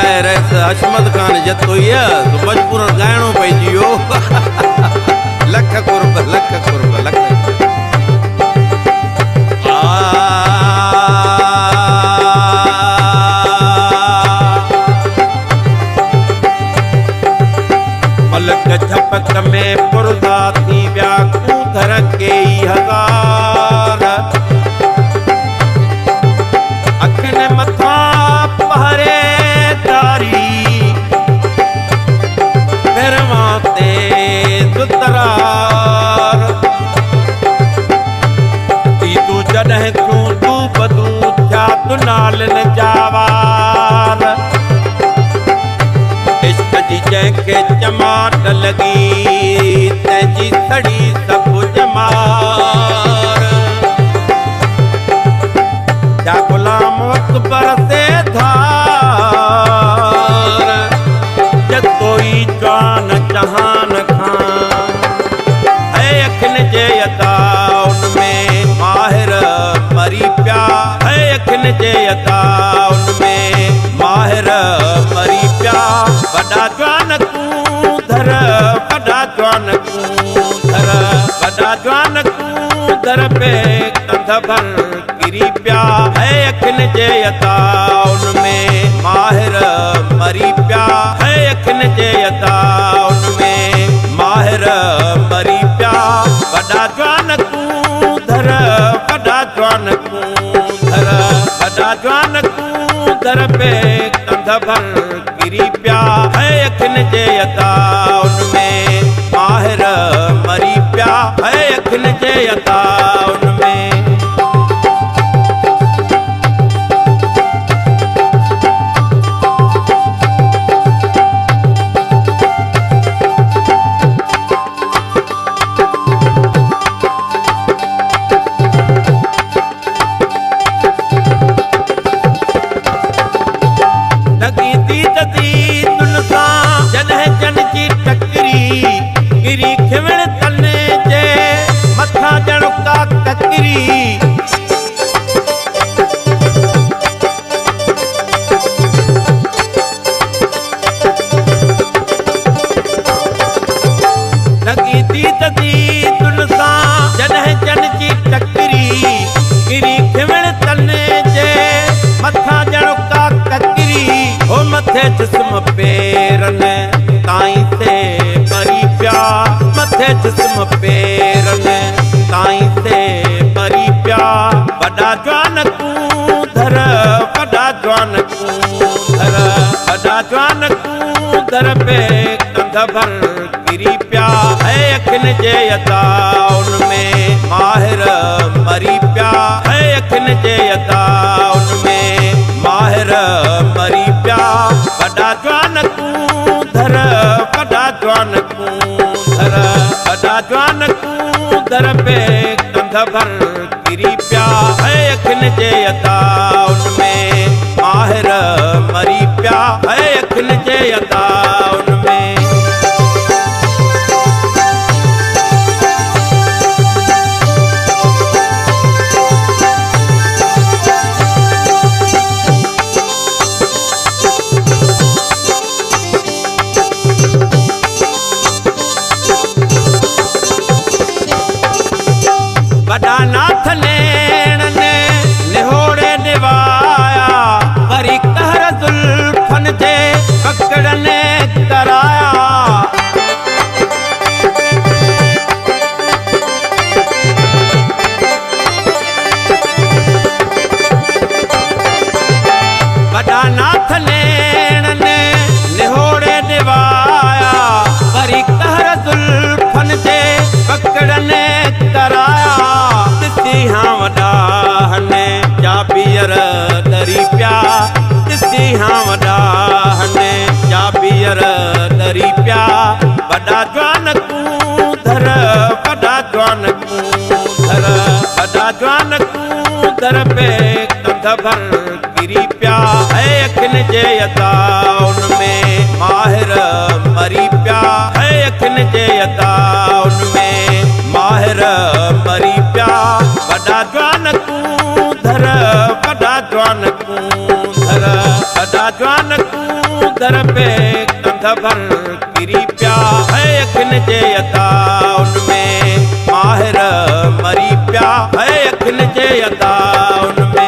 जाए रस हशमत खान जतोइया तो मजबूर गायणो पइजी वियो लख कुर्ब लख मलक झपक में पुरदा थी व्या कूधर के हजार अखिन मथा पहरेदारी फिरवा ते दुतरार ती तू जॾहिं तूं तू बदू थिया तू नालन जावार इश्क जी जंहिंखे चमाट लॻी तंहिंजी सड़ी सभु जमार जा गुलाम अकबर से धार जतोई जवान जहान खान है अखिन जे अता उनमें माहिर मरी पिया है अखिन जे अता उनमें माहिर मरी पिया वॾा जवान कूधर वॾा जवान कूधर वॾा जवान कूधर पे कंध भर किरी पिया है अखिन जे अता उनमें माहिर मरी पिया है अखिन जे अता उनमें माहिर मरी पिया वॾा जवान कूधर वॾा जवान कूधर वॾा जवान कूधर पे कंध भर किरी पिया है अखिन जे अता उनमें माहिर मरी पिया है अखिन जे अता उनमें जिस्म पेरन ताईं से मरी पिया मथे जिस्म पेरन ताईं से मरी पिया वॾा जवान कूधर वॾा जवान कूधर वॾा जवान कूधर पे कंध भर किरी पिया है अखिन जे अता उनमें माहिर मरी पिया है अखिन जे अता उनमें माहिर मरी पिया वॾा जवान कूधर वॾा जवान कूधर वॾा जवान कूधर पे कंध भर किरी पिया है अखिन जे अता उनमें माहिर मरी पिया है अखिन जे अता उनमें वॾा नाथ नेण ने निहोड़े निवाया वरी कहर जुल्फन जे पकड़ने कराया वॾा नाथ नेण ने निहोड़े निवाया वरी कहर जुल्फन जे पकड़ने कराया हाँ वॾा हने जा बीहर डरी पिया ॾिसी हाँ वॾा हने जा बीहर डरी पिया वॾा जवान कूधर वॾा जवान कूधर वॾा जवान कूधर पे कंध भर किरी पिया है अखिन जे अता उनमें माहिर मरी पिया है अखिन जे अता उनमें माहिर मरी पिया वॾा जवान कूधर वॾा जवान कूधर वॾा जवान कूं दर पे कंध भर किरी पिया है अखिन जे अदा उनमें माहिर मरी पिया है अखिन जे अदा उनमें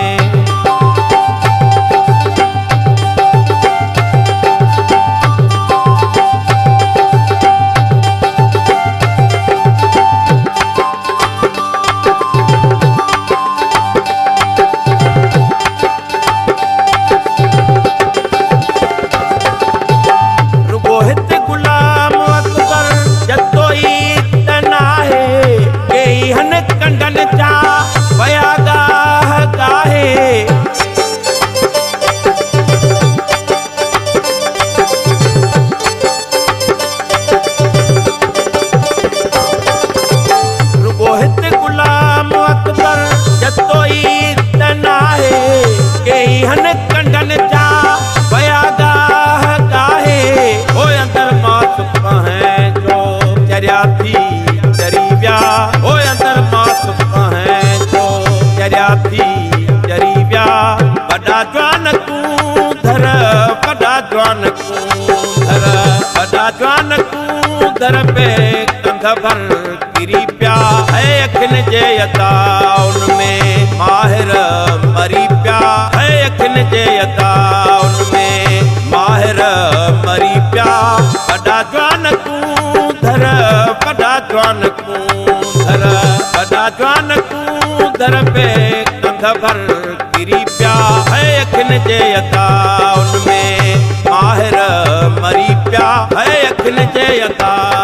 दर पे कंध भर किरी पिया है अखिन जे अदा उनमें माहिर मरी पिया है अखिन जे अदा उनमें माहिर मरी पिया वॾा जवान कूं धर वॾा जवान कूं धर वॾा जवान कूं दर पे कंध भर किरी पिया है अखिन जे अदा उनमें माहिर मरी पिया है अखिन जे अदा